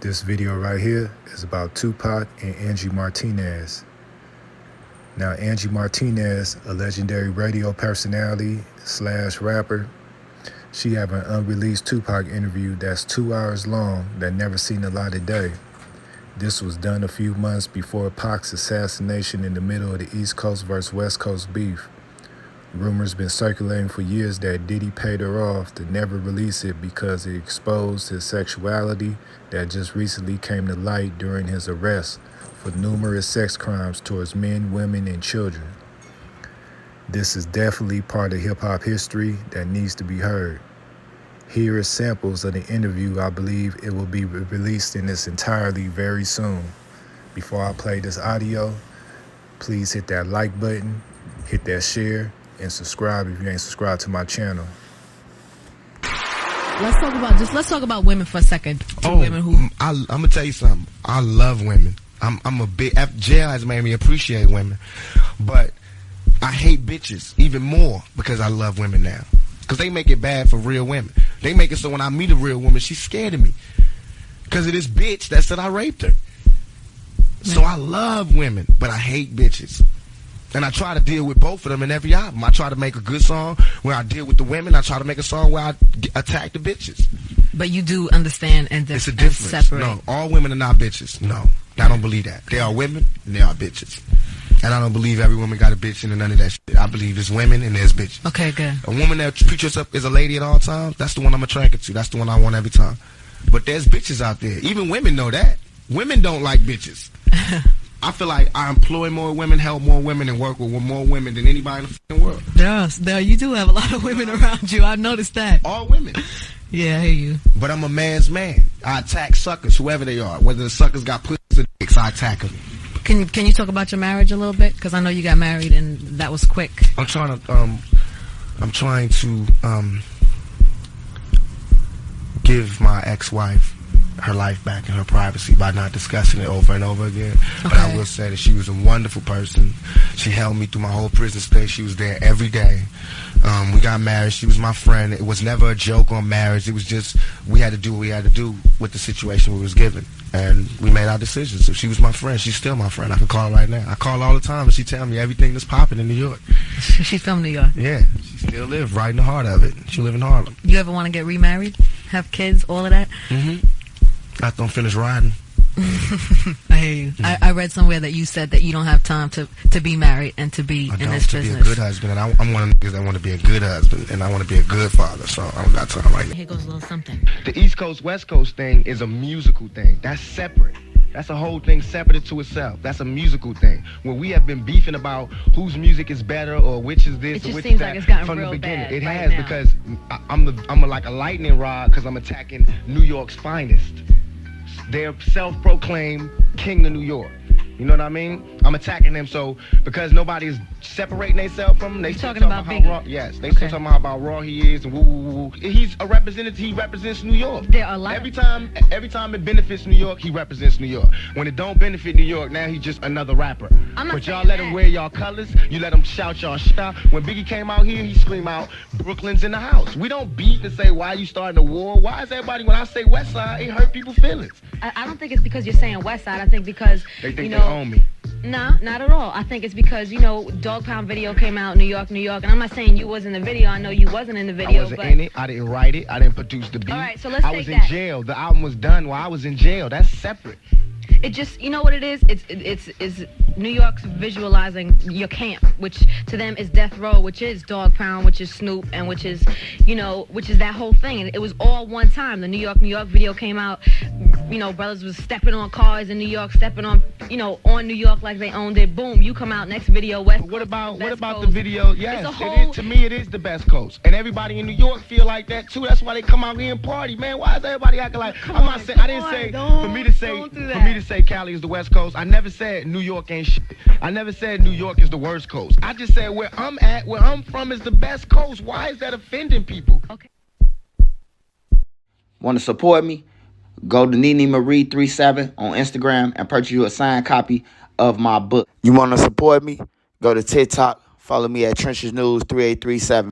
This video right here is about Tupac and Angie Martinez. Now, Angie Martinez, a legendary radio personality / rapper, she have an unreleased Tupac interview that's 2 hours long that never seen the light of day. This was done a few months before Pac's assassination in the middle of the East Coast versus West Coast beef. Rumors been circulating for years that Diddy paid her off to never release it because it exposed his sexuality that just recently came to light during his arrest for numerous sex crimes towards men, women, and children. This is definitely part of hip-hop history that needs to be heard. Here is samples of the interview. I believe it will be released in its entirety very soon. Before I play this audio, please hit that like button, hit that share, and subscribe if you ain't subscribed to my channel. Let's talk about women for a second. Women who I'm gonna tell you something. I love women. I'm a big jail has made me appreciate women, but I hate bitches even more because I love women now. Because they make it bad for real women. They make it so when I meet a real woman, she's scared of me because of this bitch that said I raped her. So I love women, but I hate bitches. And I try to deal with both of them in every album. I try to make a good song where I deal with the women. I try to make a song where I attack the bitches. But you do understand and it's a difference. Separate. No, all women are not bitches. No, I don't believe that. They are women and they are bitches. And I don't believe every woman got a bitch and none of that shit. I believe there's women and there's bitches. Okay, good. A woman that treats herself as a lady at all times, that's the one I'm attracted to. That's the one I want every time. But there's bitches out there. Even women know that. Women don't like bitches. I feel like I employ more women, help more women, and work with more women than anybody in the fucking world. There, you do have a lot of women around you. I've noticed that. All women. Yeah, I hear you. But I'm a man's man. I attack suckers, whoever they are. Whether the suckers got pussies or dicks, I attack them. Can you talk about your marriage a little bit? Because I know you got married and that was quick. I'm trying to give my ex-wife her life back and her privacy by not discussing it over and over again. Okay. But I will say that she was a wonderful person. She held me through my whole prison stay. She was there every day. We got married. She was my friend. It was never a joke on marriage. It was just we had to do what we had to do with the situation we was given. And we made our decisions. So she was my friend. She's still my friend. I can call her right now. I call her all the time and she tell me everything that's popping in New York. She's from New York? Yeah. She still lives right in the heart of it. She live in Harlem. You ever want to get remarried? Have kids? All of that? Mm-hmm. After I'm finished riding. I hear you. I read somewhere that you said that you don't have time to be married and to be in this business. To be a good husband, and I'm one of the niggas that want to be a good husband, and I want to be a good father, so I don't got time right now. Here goes a little something. The East Coast, West Coast thing is a musical thing. That's separate. That's a whole thing separate to itself. That's a musical thing. When we have been beefing about whose music is better or which is this or which is that from the beginning. It has now. Because I'm like a lightning rod because I'm attacking New York's finest. They're self-proclaimed king of New York. You know what I mean? I'm attacking them so because nobody's separating themselves from him. They still talking about how raw. Yes, they still talking about how raw he is and woo woo woo. He's a representative. He represents New York. There are a lot. Every time it benefits New York, he represents New York. When it don't benefit New York, now he's just another rapper. But y'all let him wear y'all colors. You let him shout y'all shit out. When Biggie came out here, he screamed out, "Brooklyn's in the house." We don't beef and say why you starting a war. Why is everybody when I say West Side, it hurt people's feelings? I don't think it's because you're saying West Side. I think because they think they own me. Nah, not at all. I think it's because, Dog Pound video came out, New York, and I'm not saying you was in the video. I know you wasn't in the video. I wasn't in it. I didn't write it. I didn't produce the beat. All right, so let's take that. I was in jail. The album was done while I was in jail. That's separate. It just, you know what it is? It's New York's visualizing your camp, which to them is Death Row, which is Dog Pound, which is Snoop, and which is that whole thing. And it was all one time. The New York video came out. Brothers was stepping on cars in New York, stepping on New York like they owned it. Boom, you come out next video, West Coast. What about the video? Yes, to me it is the best coast, and everybody in New York feel like that too. That's why they come out here and party, man. Why is everybody acting like? I didn't say for me to say Cali is the West Coast. I never said New York ain't shit. I never said New York is the worst coast. I just said where I'm at, where I'm from is the best coast. Why is that offending people? Okay. Want to support me? Go to Nene Marie 37 on Instagram and purchase you a signed copy of my book. You want to support me? Go to TikTok. Follow me at Trenches News 3837.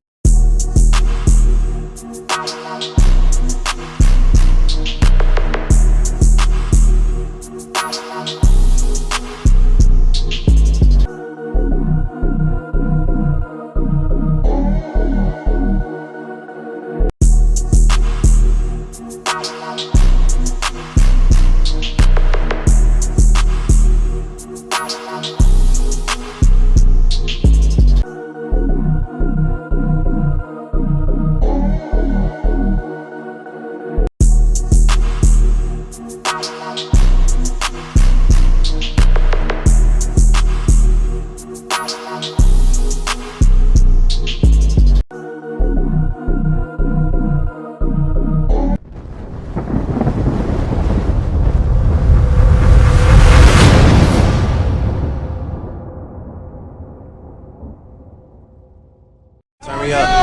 Turn me up.